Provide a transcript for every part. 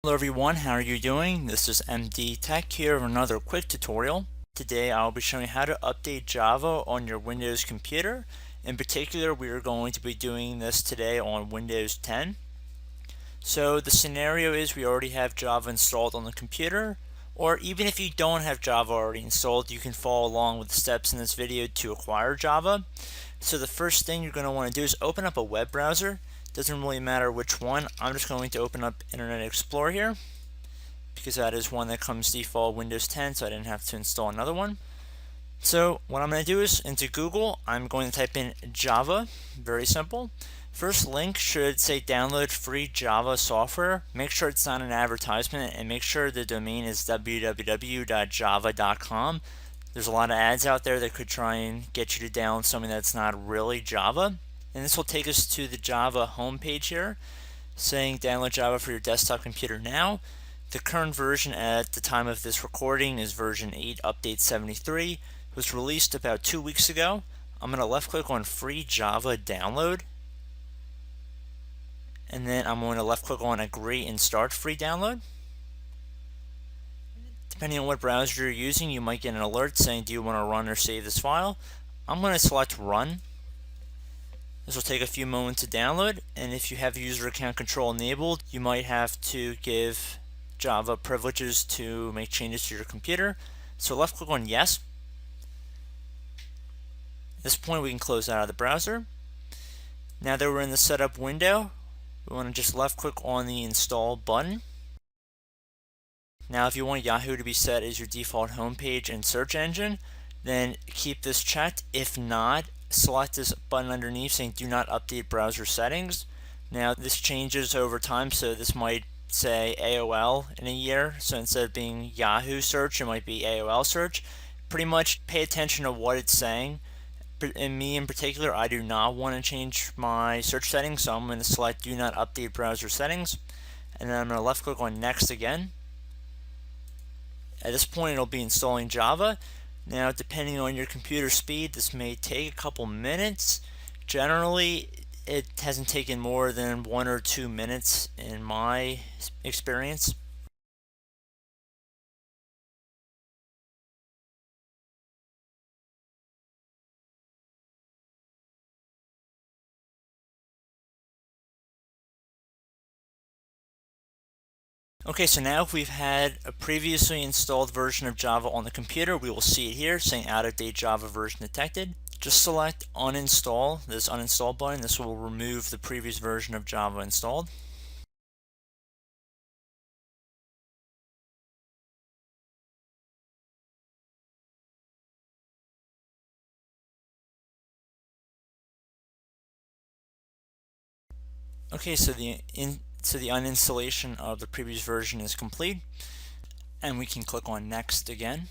Hello everyone, how are you doing? This is MD Tech here with another quick tutorial. Today I'll be showing you how to update Java on your Windows computer. In particular, we are going to be doing this today on Windows 10. So the scenario is we already have Java installed on the computer, or even if you don't have Java already installed, you can follow along with the steps in this video to acquire Java. So the first thing you're going to want to do is open up a web browser. Doesn't really matter which one. I'm just going to open up Internet Explorer here because that is one that comes default Windows 10, so I didn't have to install another one. So what I'm going to do is into Google, I'm going to type in Java. Very simple. First link should say download free Java software. Make sure it's not an advertisement and make sure the domain is www.java.com. There's a lot of ads out there that could try and get you to download something that's not really Java. And this will take us to the Java homepage here, saying download Java for your desktop computer now. The current version at the time of this recording is version 8 update 73. It was released about 2 weeks ago. I'm going to left click on free Java download. And then I'm going to left click on agree and start free download. Depending on what browser you're using, you might get an alert saying do you want to run or save this file. I'm going to select run. This will take a few moments to download, and if you have user account control enabled, you might have to give Java privileges to make changes to your computer. So left click on yes. At this point we can close out of the browser. Now that we're in the setup window, we want to just left click on the install button. Now if you want Yahoo to be set as your default homepage and search engine, then keep this checked. If not, select this button underneath saying do not update browser settings. Now this changes over time, so this might say AOL in a year, so instead of being Yahoo search it might be AOL search. Pretty much pay attention to what it's saying. In me in particular, I do not want to change my search settings, so I'm going to select do not update browser settings, and then I'm going to left click on next again. At this point it'll be installing Java. Now depending on your computer speed, this may take a couple minutes. Generally it hasn't taken more than 1 or 2 minutes in my experience. Okay, so now if we've had a previously installed version of Java on the computer, we will see it here saying out of date Java version detected. Just select uninstall, this uninstall button. This will remove the previous version of Java installed. Okay, so the uninstallation of the previous version is complete, and we can click on next again,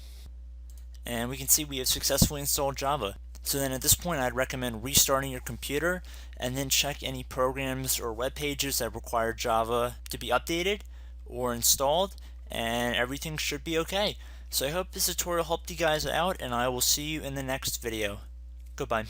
and we can see we have successfully installed Java. So then at this point I'd recommend restarting your computer and then check any programs or web pages that require Java to be updated or installed, and everything should be okay. So I hope this tutorial helped you guys out, and I will see you in the next video. Goodbye.